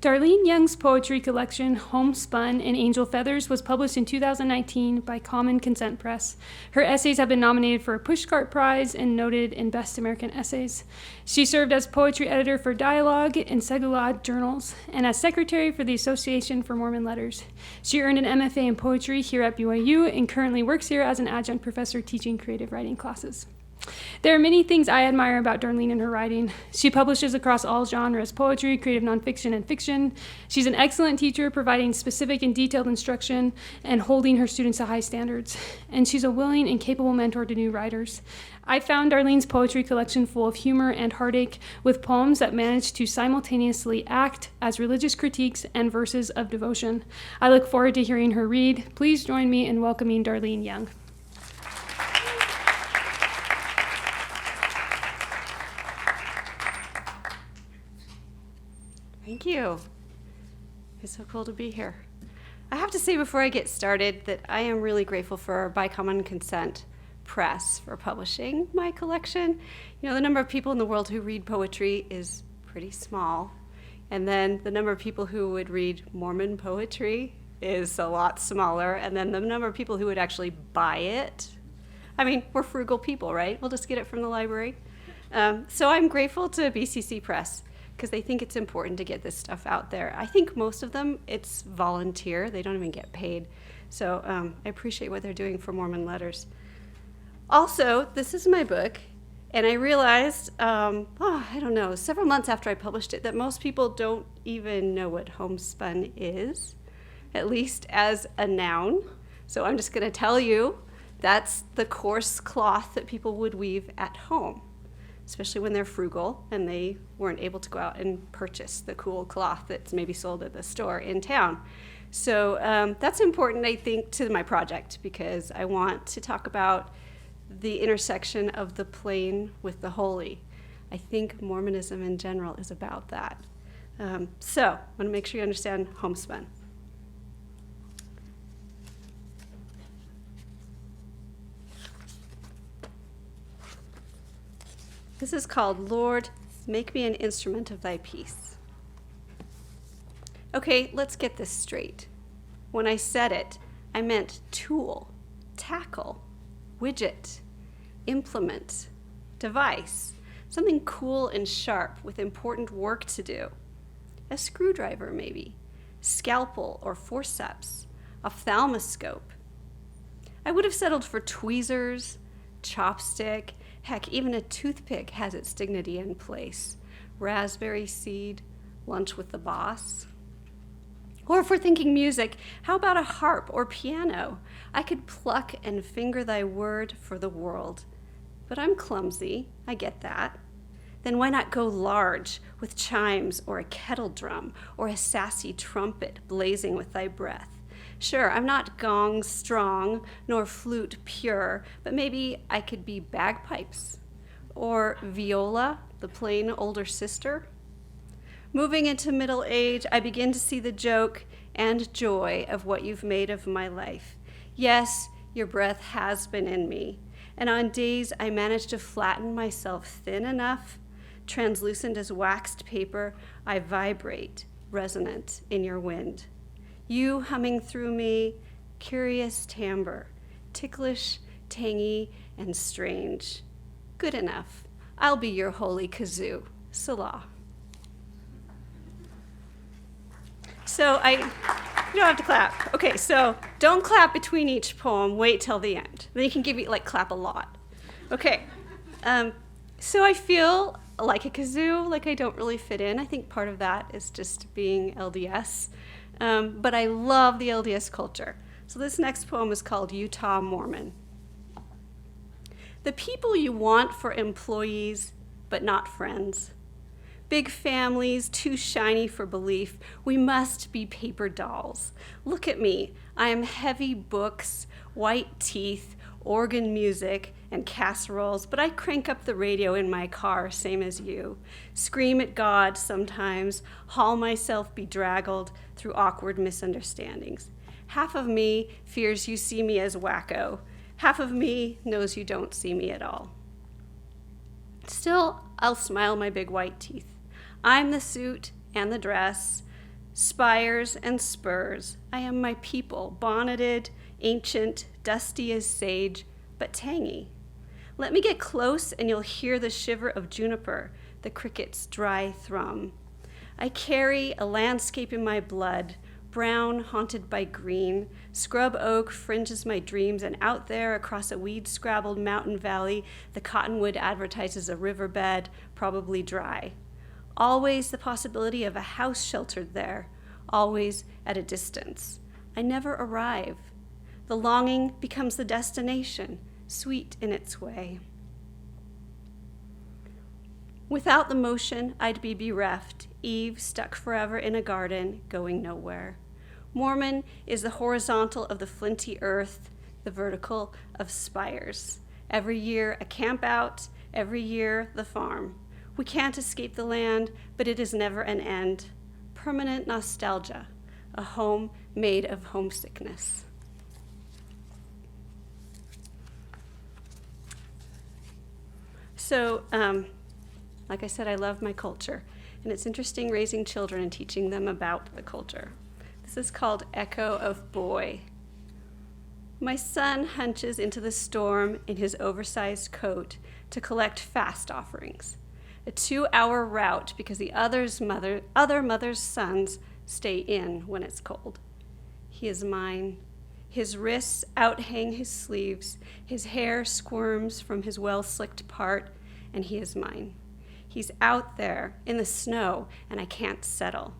Darlene Young's poetry collection, Homespun and Angel Feathers, was published in 2019 by Common Consent Press. Her essays have been nominated for a Pushcart Prize and noted in Best American Essays. She served as poetry editor for Dialogue and Segulad Journals and as secretary for the Association for Mormon Letters. She earned an MFA in poetry here at BYU and currently works here as an adjunct professor teaching creative writing classes. There are many things I admire about Darlene and her writing. She publishes across all genres: poetry, creative nonfiction, and fiction. She's an excellent teacher, providing specific and detailed instruction and holding her students to high standards. And she's a willing and capable mentor to new writers. I found Darlene's poetry collection full of humor and heartache, with poems that manage to simultaneously act as religious critiques and verses of devotion. I look forward to hearing her read. Please join me in welcoming Darlene Young. Thank you. It's so cool to be here. I have to say before I get started that I am really grateful for By Common Consent Press for publishing my collection. You know, the number of people in the world who read poetry is pretty small. And then the number of people who would read Mormon poetry is a lot smaller. And then the number of people who would actually buy it. I mean, we're frugal people, right? We'll just get it from the library. So I'm grateful to BCC Press, because they think it's important to get this stuff out there. I think most of them, it's volunteer. They don't even get paid. So I appreciate what they're doing for Mormon Letters. Also, this is my book, and I realized, several months after I published it, that most people don't even know what homespun is, at least as a noun. So I'm just gonna tell you, that's the coarse cloth that people would weave at home, especially when they're frugal and they weren't able to go out and purchase the cool cloth that's maybe sold at the store in town. So that's important, I think, to my project, because I want to talk about the intersection of the plain with the holy. I think Mormonism in general is about that. So I want to make sure you understand homespun. This is called Lord, Make Me an Instrument of Thy Peace. Okay, let's get this straight. When I said it, I meant tool, tackle, widget, implement, device, something cool and sharp with important work to do. A screwdriver, maybe, scalpel or forceps, ophthalmoscope. I would have settled for tweezers, chopstick. Heck, even a toothpick has its dignity and place. Raspberry seed, lunch with the boss. Or if we're thinking music, how about a harp or piano? I could pluck and finger thy word for the world. But I'm clumsy, I get that. Then why not go large with chimes or a kettle drum or a sassy trumpet blazing with thy breath? Sure, I'm not gong strong, nor flute pure, but maybe I could be bagpipes, or viola, the plain older sister. Moving into middle age, I begin to see the joke and joy of what you've made of my life. Yes, your breath has been in me, and on days I manage to flatten myself thin enough, translucent as waxed paper, I vibrate, resonant in your wind. You humming through me, curious timbre, ticklish, tangy, and strange. Good enough. I'll be your holy kazoo. Salah. So you don't have to clap. Okay, so don't clap between each poem. Wait till the end. Then you can clap a lot. Okay. So I feel like a kazoo, like I don't really fit in. I think part of that is just being LDS. But I love the LDS culture. So this next poem is called Utah Mormon. The people you want for employees, but not friends. Big families, too shiny for belief. We must be paper dolls. Look at me. I am heavy books, white teeth, organ music, and casseroles, but I crank up the radio in my car, same as you. Scream at God sometimes, haul myself bedraggled through awkward misunderstandings. Half of me fears you see me as wacko. Half of me knows you don't see me at all. Still, I'll smile my big white teeth. I'm the suit and the dress, Spires and spurs, I am my people, bonneted, ancient, dusty as sage, but tangy. Let me get close and you'll hear the shiver of juniper, the cricket's dry thrum. I carry a landscape in my blood, brown haunted by green. Scrub oak fringes my dreams, and out there across a weed-scrabbled mountain valley, the cottonwood advertises a riverbed, probably dry. Always the possibility of a house sheltered there, always at a distance. I never arrive. The longing becomes the destination, sweet in its way. Without the motion, I'd be bereft, Eve stuck forever in a garden, going nowhere. Mormon is the horizontal of the flinty earth, the vertical of spires. Every year a camp out, every year the farm. We can't escape the land, but it is never an end. Permanent nostalgia, a home made of homesickness. So, like I said, I love my culture, and it's interesting raising children and teaching them about the culture. This is called Echo of Boy. My son hunches into the storm in his oversized coat to collect fast offerings, a 2-hour route because the other mother's sons stay in when it's cold. He is mine. His wrists outhang his sleeves. His hair squirms from his well-slicked part, and he is mine. He's out there in the snow, and I can't settle.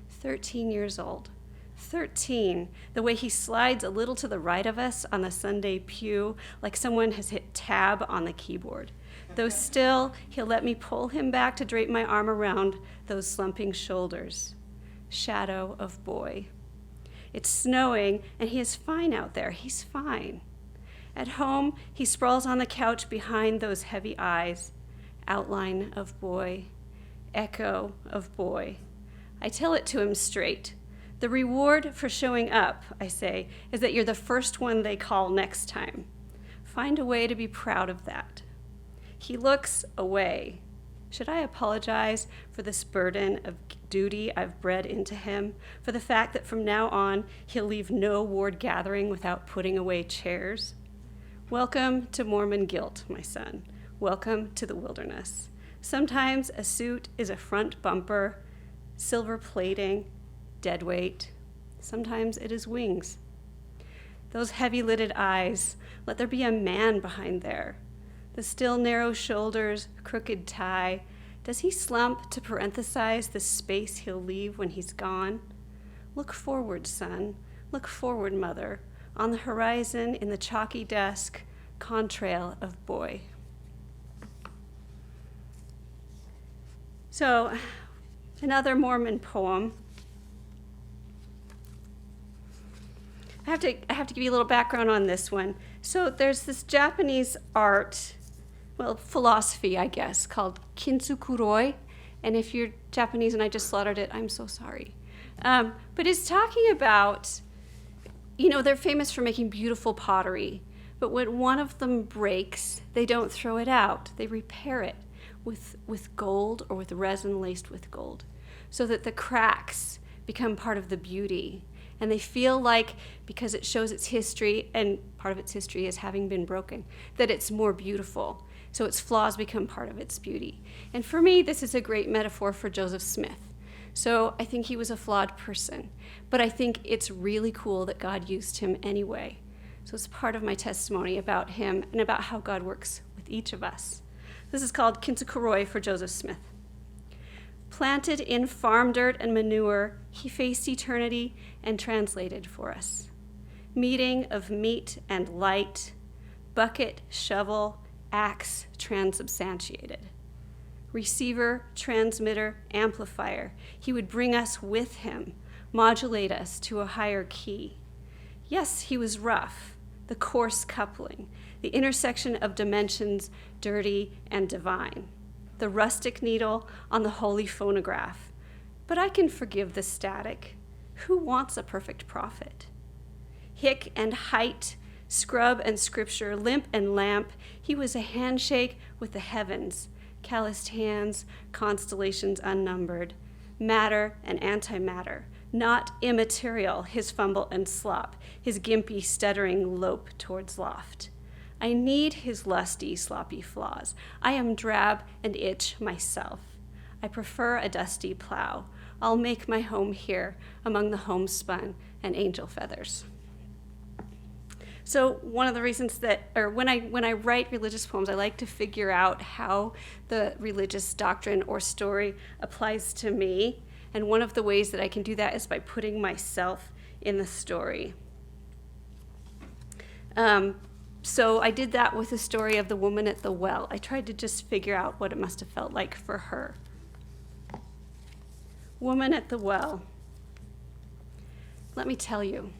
13 years old. 13, the way he slides a little to the right of us on the Sunday pew, like someone has hit tab on the keyboard. Though still, he'll let me pull him back to drape my arm around those slumping shoulders. Shadow of boy. It's snowing, and he is fine out there. He's fine. At home, he sprawls on the couch behind those heavy eyes. Outline of boy. Echo of boy. I tell it to him straight. The reward for showing up, I say, is that you're the first one they call next time. Find a way to be proud of that. He looks away. Should I apologize for this burden of duty I've bred into him, for the fact that from now on he'll leave no ward gathering without putting away chairs? Welcome to Mormon guilt, my son. Welcome to the wilderness. Sometimes a suit is a front bumper, silver plating, dead weight. Sometimes it is wings. Those heavy-lidded eyes, let there be a man behind there. The still narrow shoulders, crooked tie. Does he slump to parenthesize the space he'll leave when he's gone? Look forward, son. Look forward, mother. On the horizon, in the chalky dusk, contrail of boy. So, another Mormon poem. I have to give you a little background on this one. So there's this Japanese art, well, philosophy, I guess, called kintsukuroi. And if you're Japanese and I just slaughtered it, I'm so sorry. But it's talking about, they're famous for making beautiful pottery. But when one of them breaks, they don't throw it out. They repair it with gold or with resin laced with gold so that the cracks become part of the beauty. And they feel like, because it shows its history, and part of its history is having been broken, that it's more beautiful. So its flaws become part of its beauty. And for me, this is a great metaphor for Joseph Smith. So I think he was a flawed person, but I think it's really cool that God used him anyway. So it's part of my testimony about him and about how God works with each of us. This is called Kintsukuroi for Joseph Smith. Planted in farm dirt and manure, he faced eternity and translated for us. Meeting of meat and light, bucket, shovel, axe, transubstantiated. Receiver, transmitter, amplifier. He would bring us with him, modulate us to a higher key. Yes, he was rough, the coarse coupling, the intersection of dimensions, dirty and divine. The rustic needle on the holy phonograph. But I can forgive the static. Who wants a perfect prophet? Hick and height, scrub and scripture, limp and lamp, he was a handshake with the heavens, calloused hands, constellations unnumbered, matter and antimatter, not immaterial, his fumble and slop, his gimpy, stuttering lope towards loft. I need his lusty, sloppy flaws. I am drab and itch myself. I prefer a dusty plow. I'll make my home here among the homespun and angel feathers. So one of the reasons when I write religious poems, I like to figure out how the religious doctrine or story applies to me. And one of the ways that I can do that is by putting myself in the story. So I did that with the story of the woman at the well. I tried to just figure out what it must have felt like for her. Woman at the well. Let me tell you,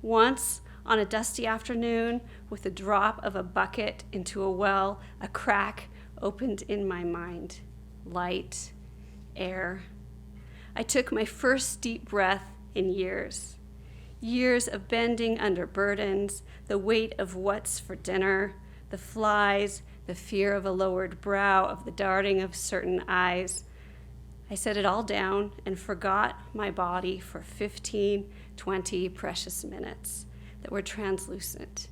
once on a dusty afternoon, with a drop of a bucket into a well, a crack opened in my mind. Light, air. I took my first deep breath in years. Years of bending under burdens, the weight of what's for dinner, the flies, the fear of a lowered brow, of the darting of certain eyes. I set it all down and forgot my body for 15, 20 precious minutes that were translucent,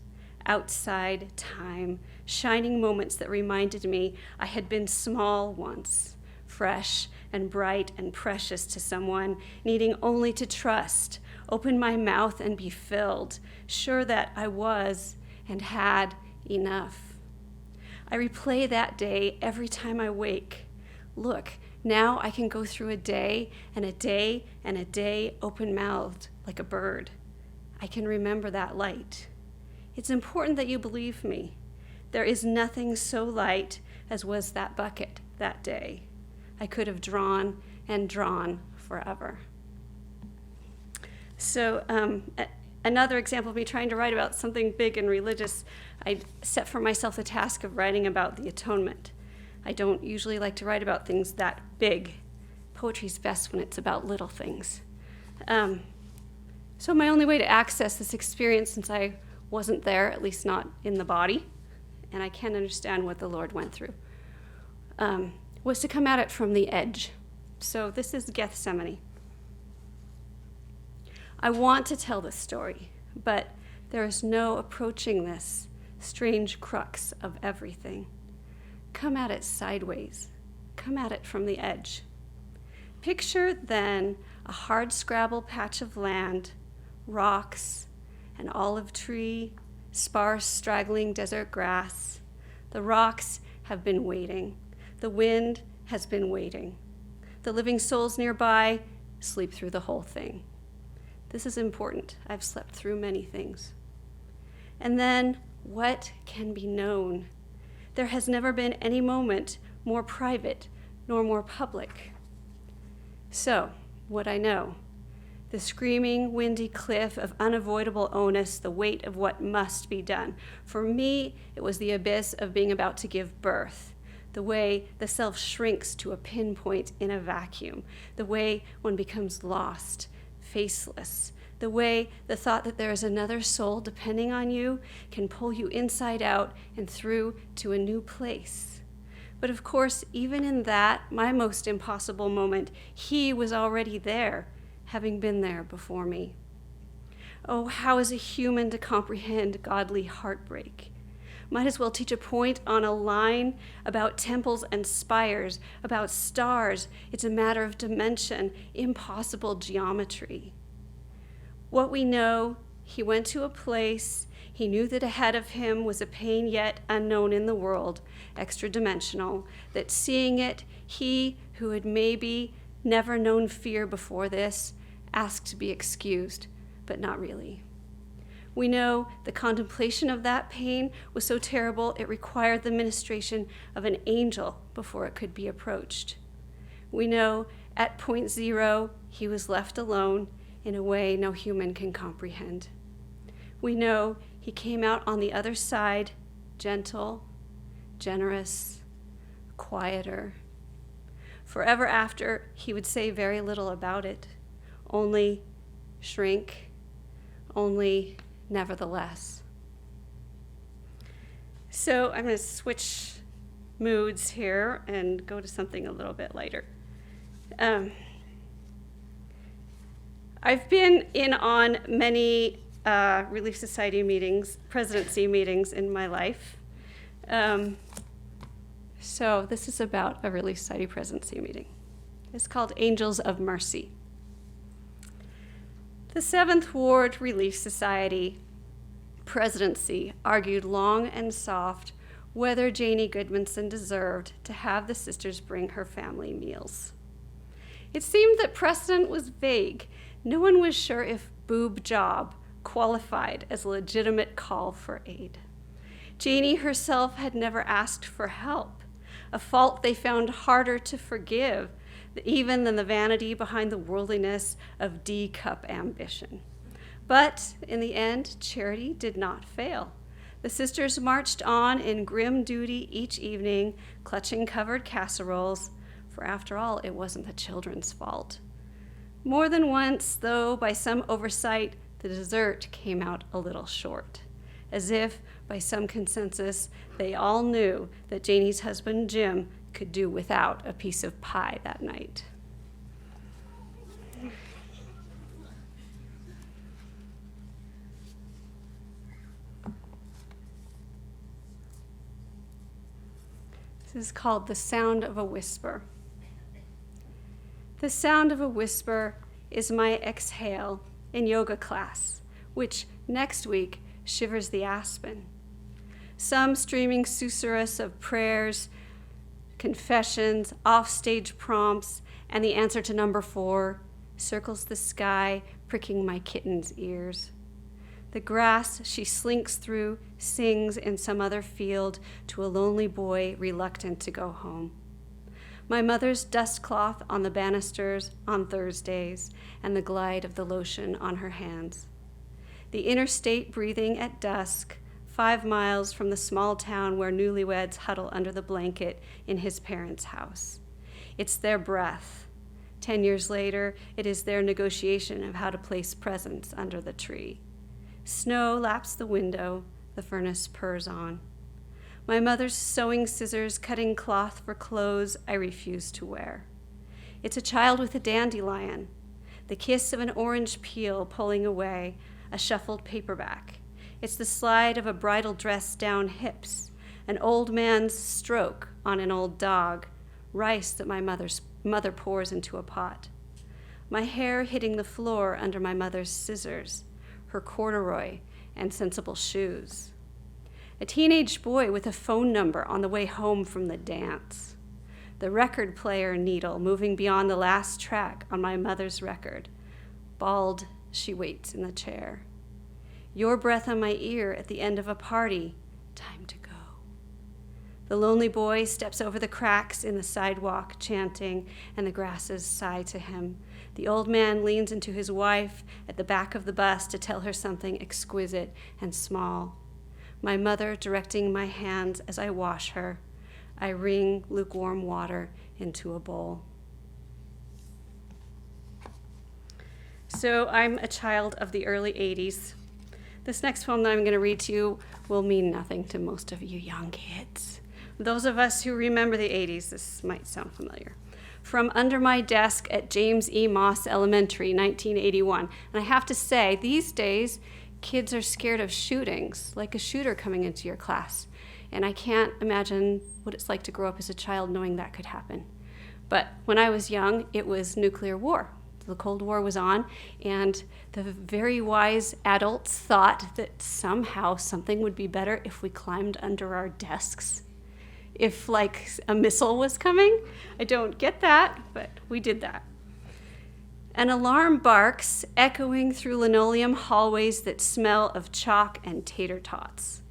outside time, shining moments that reminded me I had been small once, fresh and bright and precious to someone, needing only to trust, open my mouth and be filled, sure that I was and had enough. I replay that day every time I wake. Look, now I can go through a day and a day and a day open-mouthed like a bird. I can remember that light. It's important that you believe me. There is nothing so light as was that bucket that day. I could have drawn and drawn forever. So another example of me trying to write about something big and religious, I set for myself the task of writing about the atonement. I don't usually like to write about things that big. Poetry's best when it's about little things. So my only way to access this experience, since I wasn't there, at least not in the body, and I can't understand what the Lord went through, was to come at it from the edge. So this is Gethsemane. I want to tell this story, but there is no approaching this strange crux of everything. Come at it sideways. Come at it from the edge. Picture then a hard scrabble patch of land, rocks, an olive tree, sparse straggling desert grass. The rocks have been waiting. The wind has been waiting. The living souls nearby sleep through the whole thing. This is important. I've slept through many things. And then, what can be known? There has never been any moment more private nor more public. So, what I know, the screaming, windy cliff of unavoidable onus, the weight of what must be done. For me, it was the abyss of being about to give birth, the way the self shrinks to a pinpoint in a vacuum, the way one becomes lost, faceless, the way the thought that there is another soul depending on you can pull you inside out and through to a new place. But of course, even in that, my most impossible moment, he was already there, having been there before me. Oh, how is a human to comprehend godly heartbreak? Might as well teach a point on a line about temples and spires, about stars. It's a matter of dimension, impossible geometry. What we know, he went to a place, he knew that ahead of him was a pain yet unknown in the world, extra-dimensional, that seeing it, he who had maybe never known fear before this, asked to be excused, but not really. We know the contemplation of that pain was so terrible it required the ministration of an angel before it could be approached. We know at point zero he was left alone in a way no human can comprehend. We know he came out on the other side, gentle, generous, quieter. Forever after, he would say very little about it, only shrink, only nevertheless. So I'm going to switch moods here and go to something a little bit lighter. I've been in on many Relief Society meetings, presidency meetings in my life. So this is about a Relief Society presidency meeting. It's called Angels of Mercy. The 7th Ward Relief Society presidency argued long and soft whether Janie Goodmanson deserved to have the sisters bring her family meals. It seemed that precedent was vague. No one was sure if boob job qualified as a legitimate call for aid. Janie herself had never asked for help, a fault they found harder to forgive even than the vanity behind the worldliness of D-cup ambition. But in the end, charity did not fail. The sisters marched on in grim duty each evening, clutching covered casseroles, for after all, it wasn't the children's fault. More than once, though, by some oversight, the dessert came out a little short, as if, by some consensus, they all knew that Janie's husband, Jim, could do without a piece of pie that night. This is called The Sound of a Whisper. The sound of a whisper is my exhale in yoga class, which next week shivers the aspen. Some streaming susurrus of prayers, confessions, offstage prompts, and the answer to number 4 circles the sky, pricking my kitten's ears. The grass she slinks through sings in some other field to a lonely boy reluctant to go home. My mother's dust cloth on the banisters on Thursdays, and the glide of the lotion on her hands. The interstate breathing at dusk, 5 miles from the small town where newlyweds huddle under the blanket in his parents' house. It's their breath. 10 years later, it is their negotiation of how to place presents under the tree. Snow laps the window, the furnace purrs on. My mother's sewing scissors cutting cloth for clothes I refuse to wear. It's a child with a dandelion, the kiss of an orange peel pulling away, a shuffled paperback. It's the slide of a bridal dress down hips, an old man's stroke on an old dog, rice that my mother pours into a pot. My hair hitting the floor under my mother's scissors, her corduroy and sensible shoes. A teenage boy with a phone number on the way home from the dance. The record player needle moving beyond the last track on my mother's record. Bald, she waits in the chair. Your breath on my ear at the end of a party. Time to go. The lonely boy steps over the cracks in the sidewalk, chanting, and the grasses sigh to him. The old man leans into his wife at the back of the bus to tell her something exquisite and small. My mother directing my hands as I wash her. I wring lukewarm water into a bowl. So I'm a child of the early 80s. This next poem that I'm going to read to you will mean nothing to most of you young kids. Those of us who remember the 80s, this might sound familiar. From Under My Desk at James E. Moss Elementary, 1981. And I have to say, these days, kids are scared of shootings, like a shooter coming into your class. And I can't imagine what it's like to grow up as a child knowing that could happen. But when I was young, it was nuclear war. The Cold War was on, and the very wise adults thought that somehow something would be better if we climbed under our desks. If, like, a missile was coming. I don't get that, but we did that. An alarm barks, echoing through linoleum hallways that smell of chalk and tater tots.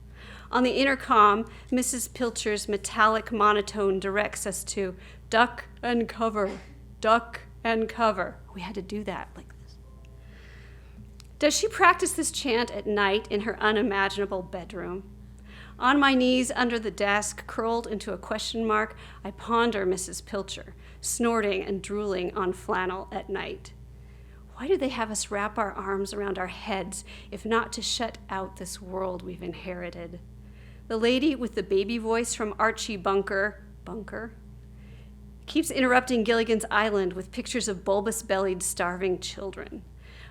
On the intercom, Mrs. Pilcher's metallic monotone directs us to duck and cover, duck and cover. We had to do that like this. Does she practice this chant at night in her unimaginable bedroom? On my knees under the desk, curled into a question mark, I ponder Mrs. Pilcher, snorting and drooling on flannel at night. Why do they have us wrap our arms around our heads if not to shut out this world we've inherited? The lady with the baby voice from Archie Bunker, keeps interrupting Gilligan's Island with pictures of bulbous-bellied, starving children.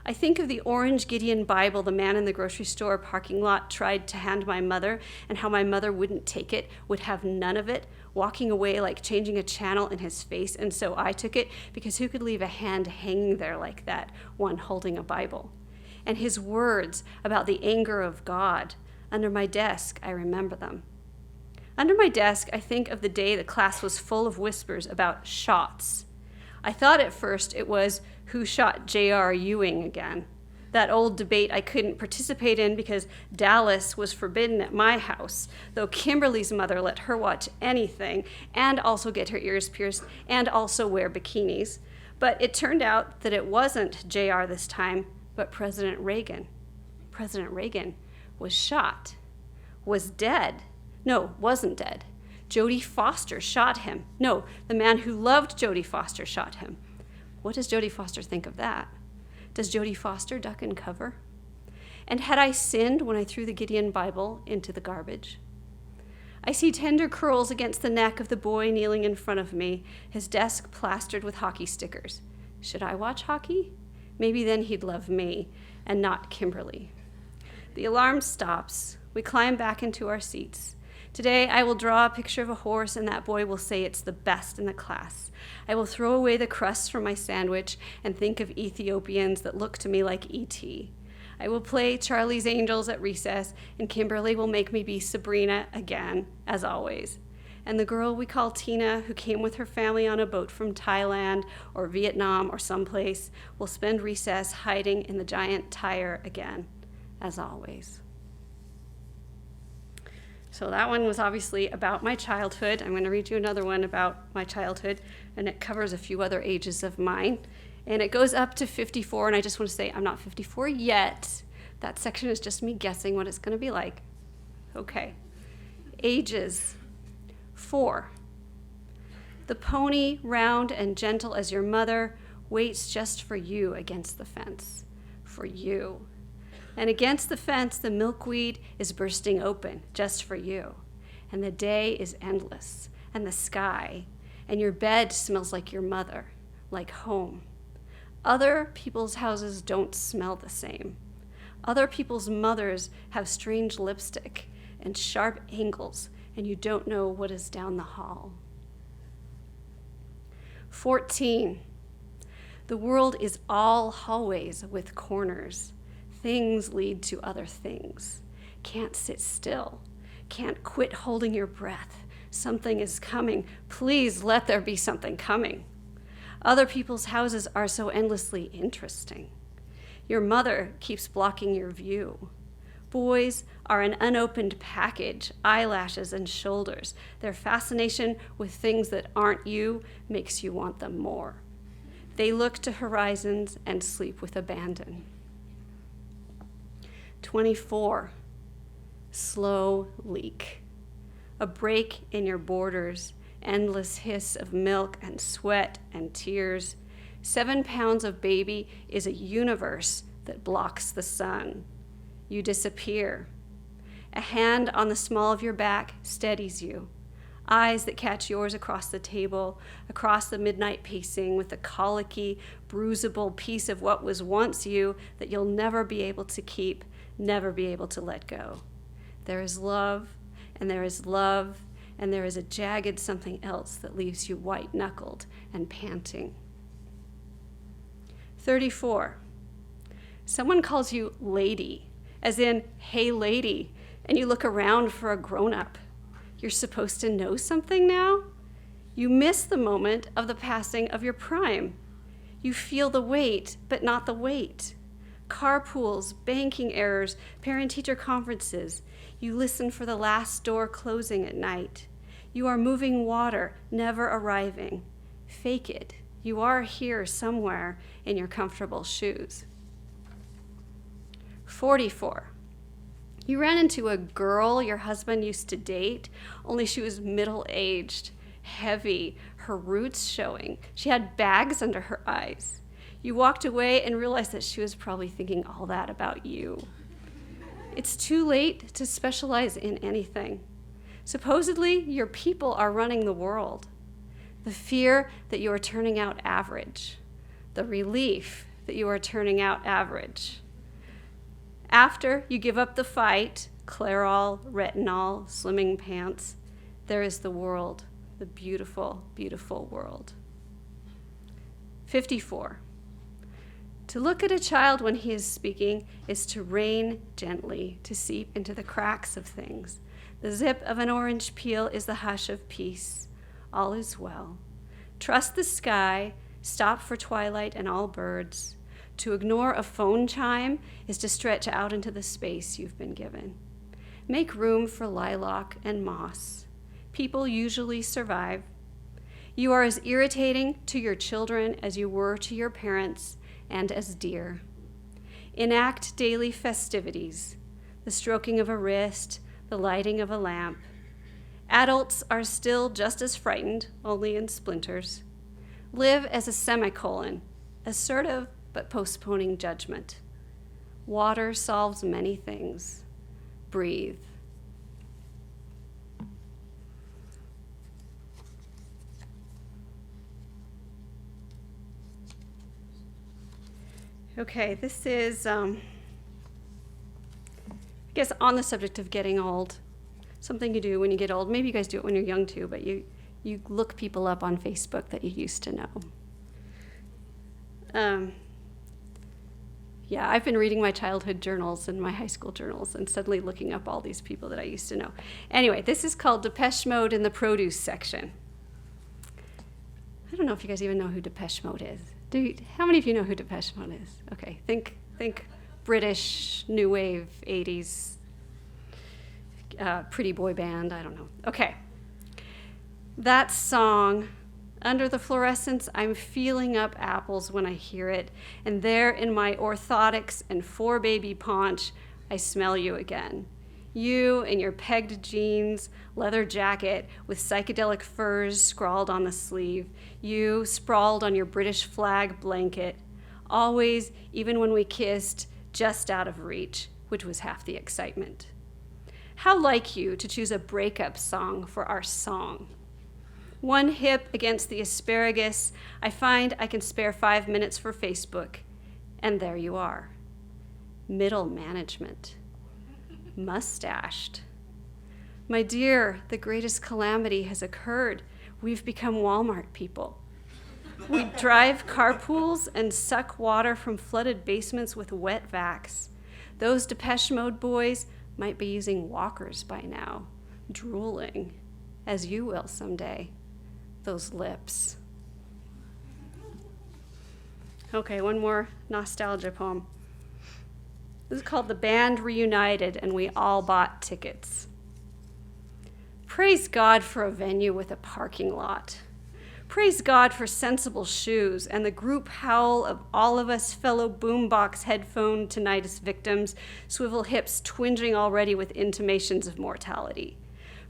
I think of the orange Gideon Bible the man in the grocery store parking lot tried to hand my mother, and how my mother wouldn't take it, would have none of it, walking away like changing a channel in his face, and so I took it, because who could leave a hand hanging there like that, one holding a Bible? And his words about the anger of God. Under my desk, I remember them. Under my desk, I think of the day the class was full of whispers about shots. I thought at first it was who shot J.R. Ewing again, that old debate I couldn't participate in because Dallas was forbidden at my house, though Kimberly's mother let her watch anything and also get her ears pierced and also wear bikinis. But it turned out that it wasn't J.R. this time, but President Reagan. President Reagan was shot, was dead. No, wasn't dead. Jodie Foster shot him. No, the man who loved Jodie Foster shot him. What does Jodie Foster think of that? Does Jodie Foster duck and cover? And had I sinned when I threw the Gideon Bible into the garbage? I see tender curls against the neck of the boy kneeling in front of me, his desk plastered with hockey stickers. Should I watch hockey? Maybe then he'd love me and not Kimberly. The alarm stops. We climb back into our seats. Today, I will draw a picture of a horse, and that boy will say it's the best in the class. I will throw away the crusts from my sandwich and think of Ethiopians that look to me like E.T. I will play Charlie's Angels at recess, and Kimberly will make me be Sabrina again, as always. And the girl we call Tina, who came with her family on a boat from Thailand or Vietnam or someplace, will spend recess hiding in the giant tire again, as always. So that one was obviously about my childhood. I'm going to read you another one about my childhood, and it covers a few other ages of mine. And it goes up to 54, and I just want to say I'm not 54 yet. That section is just me guessing what it's going to be like. Okay. Ages. 4. The pony, round and gentle as your mother, waits just for you against the fence. For you. And against the fence, the milkweed is bursting open just for you. And the day is endless, and the sky, and your bed smells like your mother, like home. Other people's houses don't smell the same. Other people's mothers have strange lipstick and sharp angles, and you don't know what is down the hall. 14. The world is all hallways with corners. Things lead to other things. Can't sit still. Can't quit holding your breath. Something is coming. Please let there be something coming. Other people's houses are so endlessly interesting. Your mother keeps blocking your view. Boys are an unopened package, eyelashes and shoulders. Their fascination with things that aren't you makes you want them more. They look to horizons and sleep with abandon. 24. Slow leak. A break in your borders, endless hiss of milk and sweat and tears. 7 pounds of baby is a universe that blocks the sun. You disappear. A hand on the small of your back steadies you. Eyes that catch yours across the table, across the midnight pacing with the colicky, bruisable piece of what was once you that you'll never be able to keep, never be able to let go. There is love, and there is love, and there is a jagged something else that leaves you white-knuckled and panting. 34. Someone calls you lady, as in, hey lady, and you look around for a grown-up. You're supposed to know something now? You miss the moment of the passing of your prime. You feel the weight, but not the weight. Carpools, banking errors, parent-teacher conferences. You listen for the last door closing at night. You are moving water, never arriving. Fake it. You are here somewhere in your comfortable shoes. 44. You ran into a girl your husband used to date, only she was middle-aged, heavy, her roots showing. She had bags under her eyes. You walked away and realized that she was probably thinking all that about you. It's too late to specialize in anything. Supposedly, your people are running the world. The fear that you are turning out average. The relief that you are turning out average. After you give up the fight, Clairol, retinol, slimming pants, there is the world, the beautiful, beautiful world. 54. To look at a child when he is speaking is to rein gently, to seep into the cracks of things. The zip of an orange peel is the hush of peace. All is well. Trust the sky, stop for twilight and all birds. To ignore a phone chime is to stretch out into the space you've been given. Make room for lilac and moss. People usually survive. You are as irritating to your children as you were to your parents and as dear. Enact daily festivities, the stroking of a wrist, the lighting of a lamp. Adults are still just as frightened, only in splinters. Live as a semicolon, assertive but postponing judgment. Water solves many things. Breathe. Okay, this is, I guess, on the subject of getting old. Something you do when you get old. Maybe you guys do it when you're young too, but you look people up on Facebook that you used to know. Yeah, I've been reading my childhood journals and my high school journals and suddenly looking up all these people that I used to know. Anyway, this is called Depeche Mode in the produce section. I don't know if you guys even know who Depeche Mode is. How many of you know who Depeche Mode is? Okay, think British, new wave, 80s, pretty boy band, I don't know. Okay, that song, Under the Fluorescence, I'm feeling up apples when I hear it, and there in my orthotics and 4-baby paunch, I smell you again. You in your pegged jeans, leather jacket with psychedelic furs scrawled on the sleeve. You sprawled on your British flag blanket. Always, even when we kissed, just out of reach, which was half the excitement. How like you to choose a breakup song for our song. One hip against the asparagus, I find I can spare 5 minutes for Facebook. And there you are. Middle management. Mustached. My dear, the greatest calamity has occurred. We've become Walmart people. We drive carpools and suck water from flooded basements with wet vacs. Those Depeche Mode boys might be using walkers by now, drooling, as you will someday. Those lips. Okay, one more nostalgia poem. This is called The Band Reunited, and we all bought tickets. Praise God for a venue with a parking lot. Praise God for sensible shoes and the group howl of all of us fellow boombox headphone tinnitus victims, swivel hips twinging already with intimations of mortality.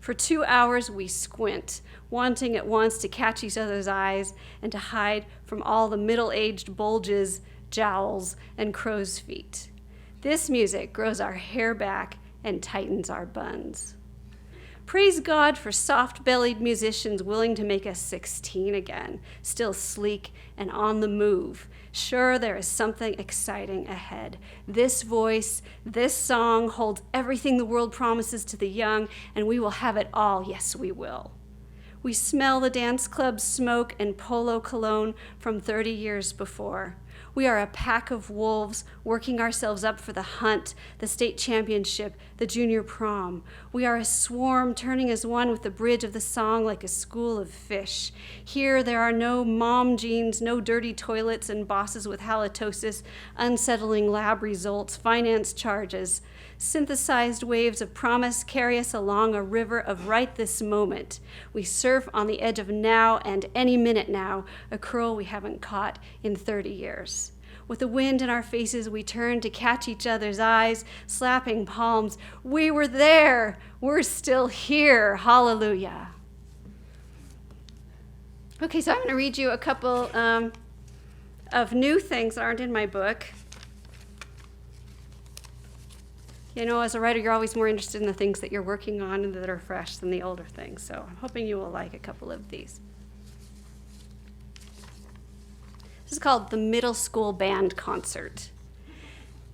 For 2 hours we squint, wanting at once to catch each other's eyes and to hide from all the middle-aged bulges, jowls, and crow's feet. This music grows our hair back and tightens our buns. Praise God for soft-bellied musicians willing to make us 16 again, still sleek and on the move. Sure, there is something exciting ahead. This voice, this song holds everything the world promises to the young, and we will have it all. Yes, we will. We smell the dance club smoke and polo cologne from 30 years before. We are a pack of wolves working ourselves up for the hunt, the state championship, the junior prom. We are a swarm turning as one with the bridge of the song like a school of fish. Here there are no mom jeans, no dirty toilets and bosses with halitosis, unsettling lab results, finance charges. Synthesized waves of promise carry us along a river of right this moment. We surf on the edge of now and any minute now, a curl we haven't caught in 30 years. With the wind in our faces, we turn to catch each other's eyes, slapping palms. We were there. We're still here. Hallelujah. Okay, so I'm going to read you a couple of new things that aren't in my book. You know, as a writer, you're always more interested in the things that you're working on and that are fresh than the older things. So I'm hoping you will like a couple of these. This is called the Middle School Band Concert.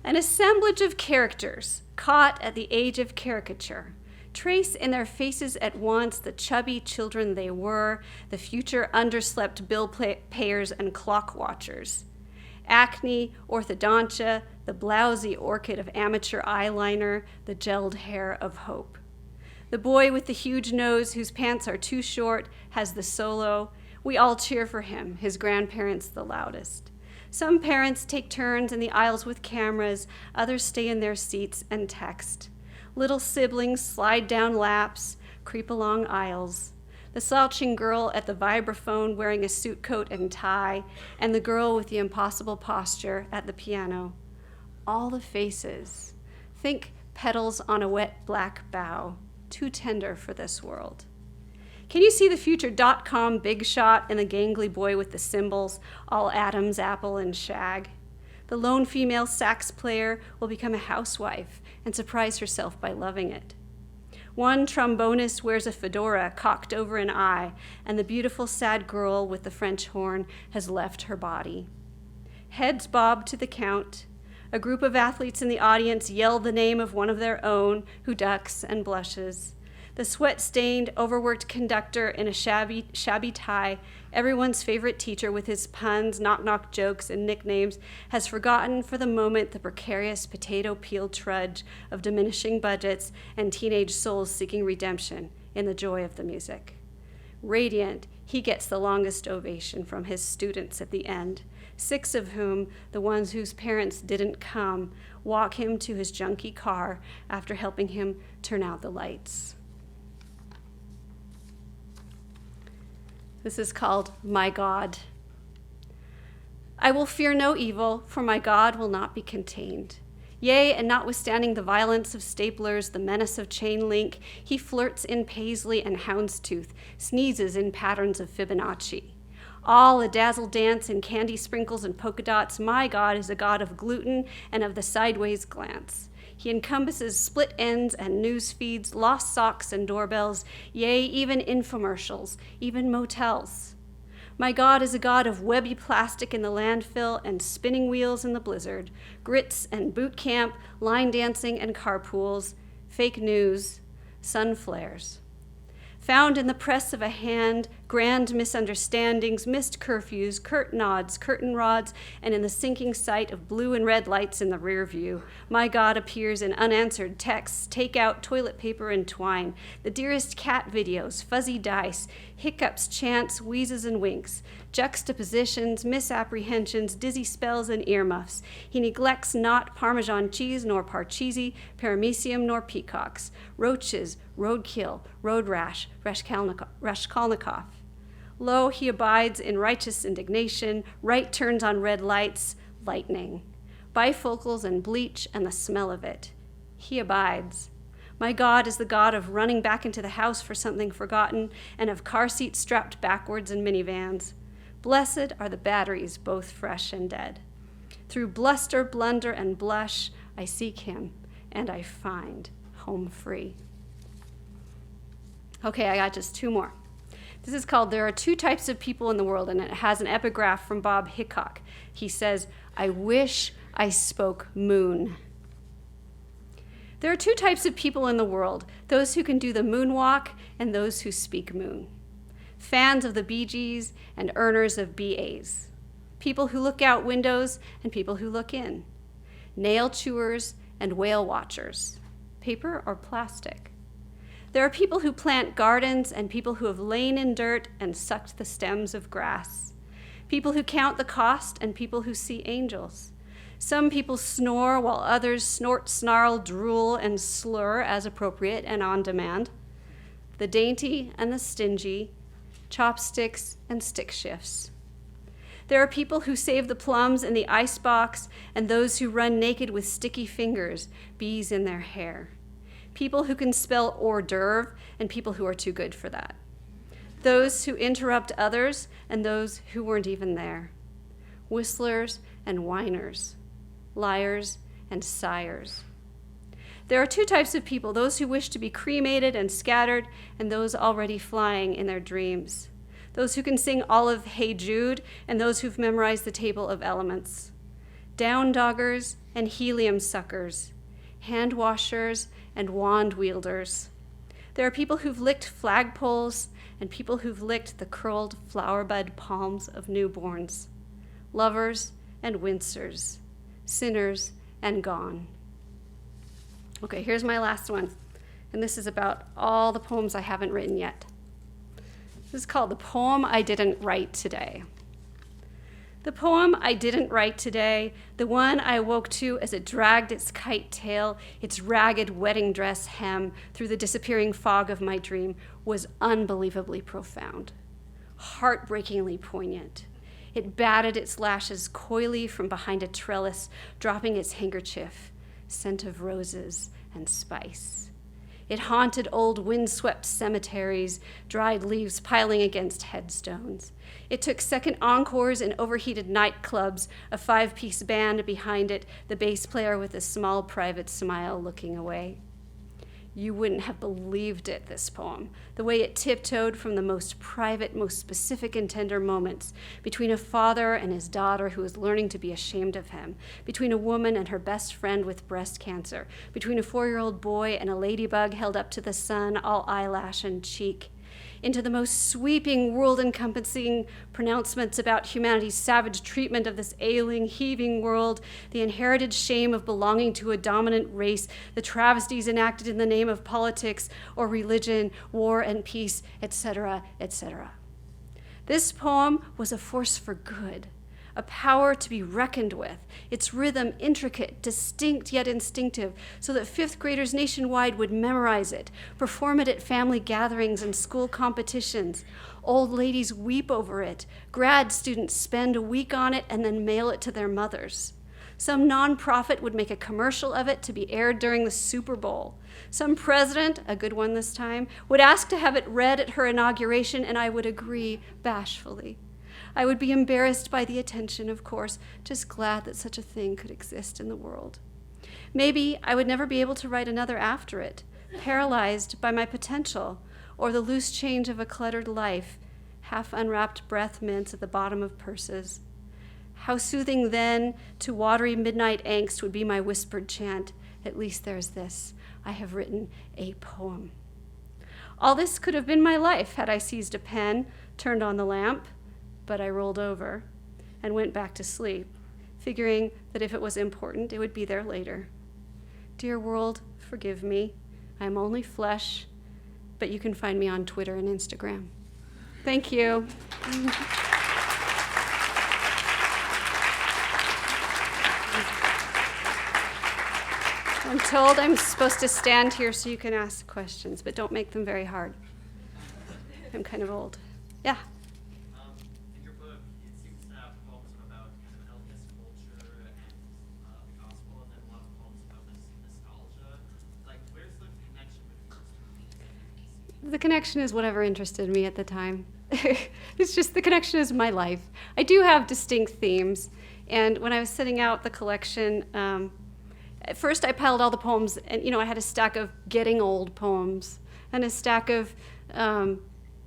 An assemblage of characters caught at the age of caricature trace in their faces at once the chubby children they were, the future underslept bill payers and clock watchers. Acne, orthodontia, the blousy orchid of amateur eyeliner, the gelled hair of hope. The boy with the huge nose whose pants are too short has the solo. We all cheer for him, his grandparents the loudest. Some parents take turns in the aisles with cameras, others stay in their seats and text. Little siblings slide down laps, creep along aisles. The slouching girl at the vibraphone wearing a suit coat and tie, and the girl with the impossible posture at the piano. All the faces. Think petals on a wet black bough, too tender for this world. Can you see the future .com big shot and the gangly boy with the cymbals, all Adam's apple and shag? The lone female sax player will become a housewife and surprise herself by loving it. One trombonist wears a fedora cocked over an eye, and the beautiful sad girl with the French horn has left her body. Heads bob to the count. A group of athletes in the audience yell the name of one of their own, who ducks and blushes. The sweat-stained, overworked conductor in a shabby tie, everyone's favorite teacher with his puns, knock-knock jokes, and nicknames, has forgotten for the moment the precarious potato peel trudge of diminishing budgets and teenage souls seeking redemption in the joy of the music. Radiant, he gets the longest ovation from his students at the end, 6 of whom, the ones whose parents didn't come, walk him to his junky car after helping him turn out the lights. This is called My God. I will fear no evil, for my God will not be contained. Yea, and notwithstanding the violence of staplers, the menace of chain link, he flirts in paisley and houndstooth, sneezes in patterns of Fibonacci. All a dazzle dance in candy sprinkles and polka dots, my God is a God of gluten and of the sideways glance. He encompasses split ends and news feeds, lost socks and doorbells, yea, even infomercials, even motels. My God is a God of webby plastic in the landfill and spinning wheels in the blizzard, grits and boot camp, line dancing and carpools, fake news, sun flares. Found in the press of a hand, grand misunderstandings, missed curfews, curt nods, curtain rods, and in the sinking sight of blue and red lights in the rear view, my God appears in unanswered texts, takeout, toilet paper, and twine, the dearest cat videos, fuzzy dice, hiccups, chants, wheezes, and winks, juxtapositions, misapprehensions, dizzy spells, and earmuffs. He neglects not Parmesan cheese, nor Parcheesi, paramecium, nor peacocks, roaches, roadkill, road rash, Raskolnikov. Lo, he abides in righteous indignation, right turns on red lights, lightning, bifocals and bleach and the smell of it. He abides. My God is the God of running back into the house for something forgotten and of car seats strapped backwards in minivans. Blessed are the batteries, both fresh and dead. Through bluster, blunder, and blush, I seek him, and I find home free. Okay, I got just 2 more. This is called There Are Two Types of People in the World, and it has an epigraph from Bob Hickok. He says, I wish I spoke moon. There are 2 types of people in the world, those who can do the moonwalk and those who speak moon. Fans of the Bee Gees and earners of BAs. People who look out windows and people who look in. Nail chewers and whale watchers. Paper or plastic. There are people who plant gardens and people who have lain in dirt and sucked the stems of grass. People who count the cost and people who see angels. Some people snore while others snort, snarl, drool, and slur as appropriate and on demand. The dainty and the stingy, chopsticks and stick shifts. There are people who save the plums in the icebox and those who run naked with sticky fingers, bees in their hair. People who can spell hors d'oeuvre and people who are too good for that. Those who interrupt others and those who weren't even there. Whistlers and whiners. Liars and sighers. There are 2 types of people, those who wish to be cremated and scattered and those already flying in their dreams. those who can sing all of Hey Jude, and those who've memorized the table of elements, down doggers and helium suckers, hand washers and wand wielders. There are people who've licked flagpoles and people who've licked the curled flowerbud palms of newborns, lovers and wincers, sinners and gone. Okay, here's my last one, and this is about all the poems I haven't written yet. This is called The Poem I Didn't Write Today. The poem I didn't write today, the one I awoke to as it dragged its kite tail, its ragged wedding dress hem through the disappearing fog of my dream, was unbelievably profound, heartbreakingly poignant. It batted its lashes coyly from behind a trellis, dropping its handkerchief, scent of roses and spice. It haunted old windswept cemeteries, dried leaves piling against headstones. It took second encores in overheated nightclubs, a 5-piece band behind it, the bass player with a small private smile looking away. You wouldn't have believed it, this poem, the way it tiptoed from the most private, most specific and tender moments, between a father and his daughter who was learning to be ashamed of him, between a woman and her best friend with breast cancer, between a 4-year-old boy and a ladybug held up to the sun, all eyelash and cheek, into the most sweeping, world-encompassing pronouncements about humanity's savage treatment of this ailing, heaving world, the inherited shame of belonging to a dominant race, the travesties enacted in the name of politics or religion, war and peace, etc., etc. This poem was a force for good, a power to be reckoned with, its rhythm intricate, distinct yet instinctive, so that 5th graders nationwide would memorize it, perform it at family gatherings and school competitions. Old ladies weep over it. Grad students spend a week on it and then mail it to their mothers. Some nonprofit would make a commercial of it to be aired during the Super Bowl. Some president, a good one this time, would ask to have it read at her inauguration, and I would agree bashfully. I would be embarrassed by the attention, of course, just glad that such a thing could exist in the world. Maybe I would never be able to write another after it, paralyzed by my potential, or the loose change of a cluttered life, half unwrapped breath mints at the bottom of purses. How soothing then to watery midnight angst would be my whispered chant, at least there's this, I have written a poem. All this could have been my life had I seized a pen, turned on the lamp, but I rolled over and went back to sleep, figuring that if it was important, it would be there later. Dear world, forgive me. I am only flesh, but you can find me on Twitter and Instagram. Thank you. I'm told I'm supposed to stand here so you can ask questions, but don't make them very hard. I'm kind of old. Yeah. In your book, it seems to have poems about kind of Elvis culture and the gospel, and then a lot of poems about this nostalgia. Like, where's the connection between those two? The connection is whatever interested me at the time. It's just the connection is my life. I do have distinct themes, and when I was setting out the collection, at first I piled all the poems, and I had a stack of getting old poems, and a stack of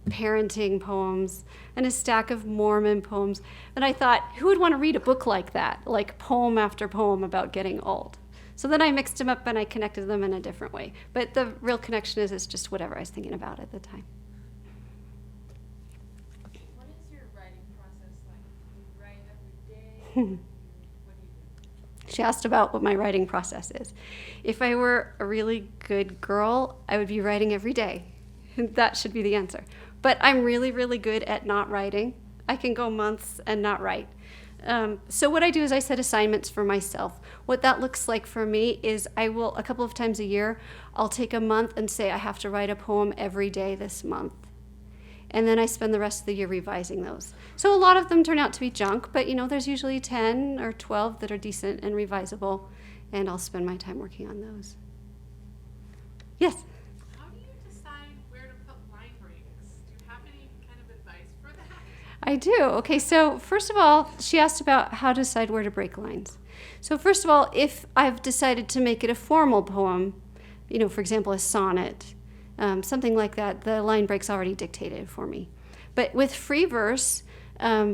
parenting poems, and a stack of Mormon poems. And I thought, who would want to read a book like that, like poem after poem about getting old? So then I mixed them up and I connected them in a different way. But the real connection is it's just whatever I was thinking about at the time. What is your writing process like? Do you write every day? What do you do? She asked about what my writing process is. If I were a really good girl, I would be writing every day. That should be the answer. But I'm really, really good at not writing. I can go months and not write. So what I do is I set assignments for myself. What that looks like for me is I will, a couple of times a year, I'll take a month and say I have to write a poem every day this month. And then I spend the rest of the year revising those. So a lot of them turn out to be junk, but there's usually 10 or 12 that are decent and revisable, and I'll spend my time working on those. Yes? How do you decide where to put line breaks? Do you have any kind of advice for that? I do. Okay, so first of all, she asked about how to decide where to break lines. So first of all, if I've decided to make it a formal poem, for example, a sonnet, something like that, the line break's already dictated for me. But with free verse,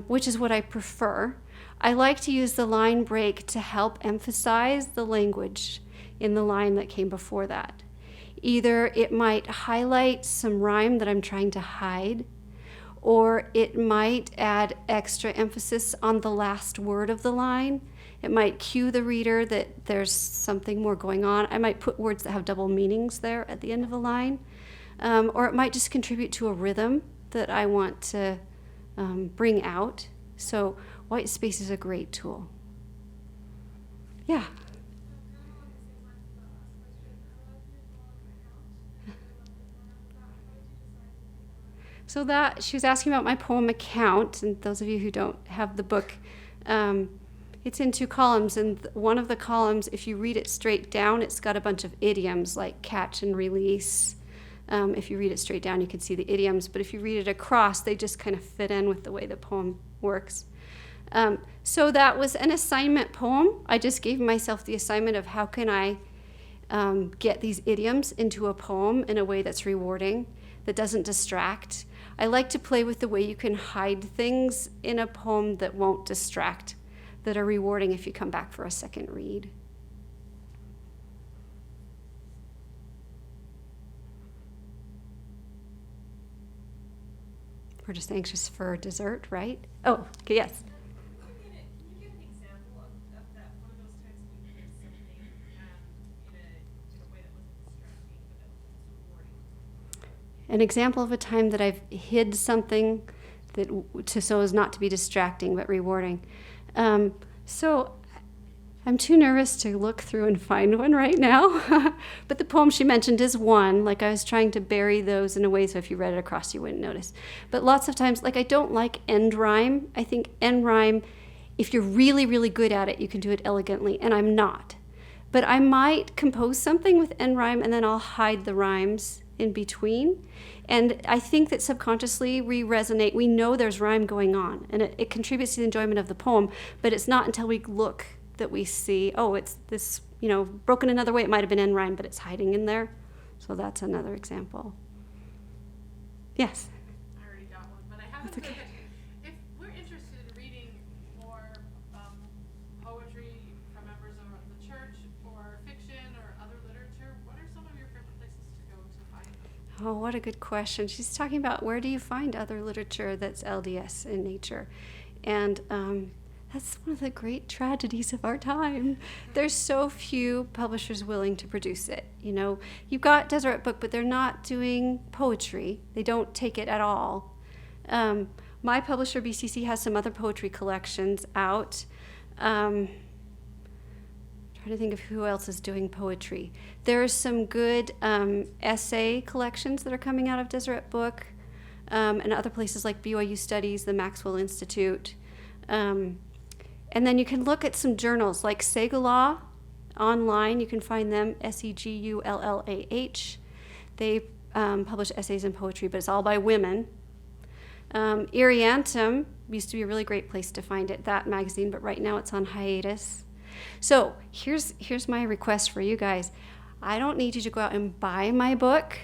which is what I prefer, I like to use the line break to help emphasize the language in the line that came before that. Either it might highlight some rhyme that I'm trying to hide, or it might add extra emphasis on the last word of the line. It might cue the reader that there's something more going on. I might put words that have double meanings there at the end of the line. Or it might just contribute to a rhythm that I want to bring out. So white space is a great tool. Yeah. So that, she was asking about my poem account, and those of you who don't have the book, it's in 2 columns, and one of the columns, if you read it straight down, it's got a bunch of idioms like catch and release. If you read it straight down, you can see the idioms, but if you read it across, they just kind of fit in with the way the poem works. So that was an assignment poem. I just gave myself the assignment of how can I get these idioms into a poem in a way that's rewarding, that doesn't distract. I like to play with the way you can hide things in a poem that won't distract, that are rewarding if you come back for a second read. We're just anxious for dessert, right? Oh, okay, yes. Can you give an example of that, one of those times when you did something in a way that wasn't distracting, but that was rewarding? An example of a time that I've hid something so as not to be distracting but rewarding. So I'm too nervous to look through and find one right now. But the poem she mentioned is one. Like, I was trying to bury those in a way so if you read it across you wouldn't notice. But lots of times, like, I don't like end rhyme. I think end rhyme, if you're really, really good at it, you can do it elegantly, and I'm not. But I might compose something with end rhyme and then I'll hide the rhymes in between. And I think that subconsciously we resonate. We know there's rhyme going on, and it contributes to the enjoyment of the poem, but it's not until we look that we see, oh, it's this, broken another way. It might have been end rhyme, but it's hiding in there. So that's another example. Yes? I already got one, but I haven't heard it. If we're interested in reading more poetry from members of the church, or fiction, or other literature, what are some of your favorite places to go to find them? Oh, what a good question. She's talking about where do you find other literature that's LDS in nature? And that's one of the great tragedies of our time. There's so few publishers willing to produce it. You've got Deseret Book, but they're not doing poetry. They don't take it at all. My publisher, BCC, has some other poetry collections out. Trying to think of who else is doing poetry. There's some good essay collections that are coming out of Deseret Book, and other places like BYU Studies, the Maxwell Institute. And then you can look at some journals like Segulah online. You can find them, Segullah. They publish essays and poetry, but it's all by women. Iriantum used to be a really great place to find it, that magazine, but right now it's on hiatus. So here's my request for you guys. I don't need you to go out and buy my book,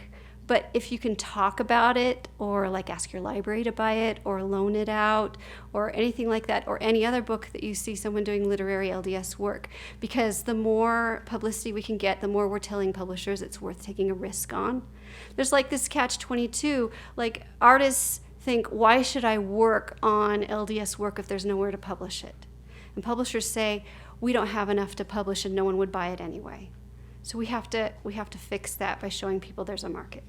but if you can talk about it, or like ask your library to buy it, or loan it out, or anything like that, or any other book that you see someone doing literary LDS work, because the more publicity we can get, the more we're telling publishers it's worth taking a risk on. There's like this catch-22, like artists think, why should I work on LDS work if there's nowhere to publish it? And publishers say, we don't have enough to publish and no one would buy it anyway. So we have to fix that by showing people there's a market.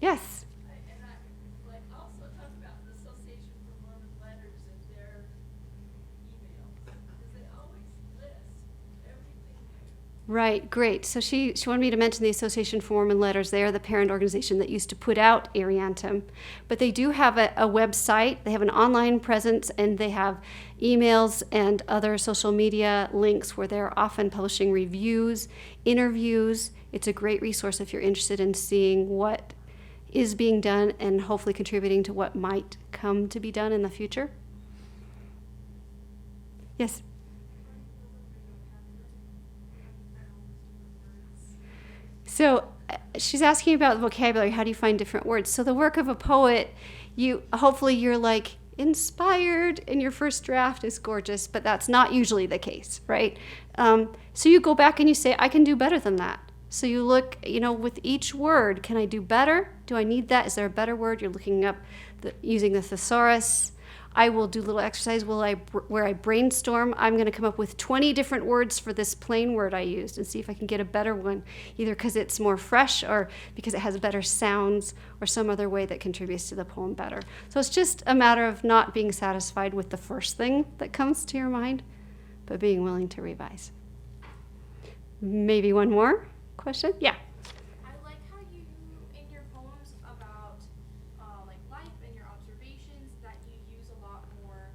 Yes? And I also talk about the Association for Mormon Letters and their emails, because they always list everything there. Right, great. So she wanted me to mention the Association for Mormon Letters. They are the parent organization that used to put out Iriantum. But they do have a website. They have an online presence, and they have emails and other social media links where they're often publishing reviews, interviews. It's a great resource if you're interested in seeing what is being done and hopefully contributing to what might come to be done in the future. Yes? So she's asking about vocabulary. How do you find different words? So the work of a poet, hopefully you're like inspired and your first draft is gorgeous, but that's not usually the case, right? So you go back and you say, I can do better than that. So you look, with each word, can I do better? Do I need that? Is there a better word? You're looking up using the thesaurus. I will do a little exercise where I brainstorm. I'm going to come up with 20 different words for this plain word I used and see if I can get a better one, either because it's more fresh or because it has better sounds or some other way that contributes to the poem better. So it's just a matter of not being satisfied with the first thing that comes to your mind, but being willing to revise. Maybe one more question? Yeah. I like how you, in your poems about life and your observations, that you use a lot more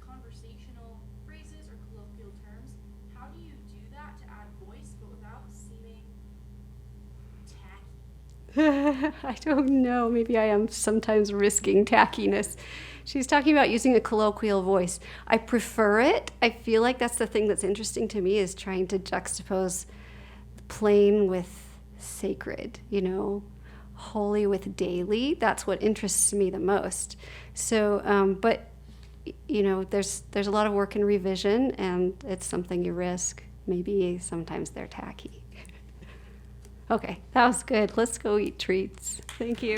conversational phrases or colloquial terms. How do you do that to add voice but without seeming tacky? I don't know. Maybe I am sometimes risking tackiness. She's talking about using a colloquial voice. I prefer it. I feel like that's the thing that's interesting to me, is trying to juxtapose plain with sacred, holy with daily. That's what interests me the most. So, but there's a lot of work in revision, and it's something you risk. Maybe sometimes they're tacky. Okay, that was good. Let's go eat treats. Thank you.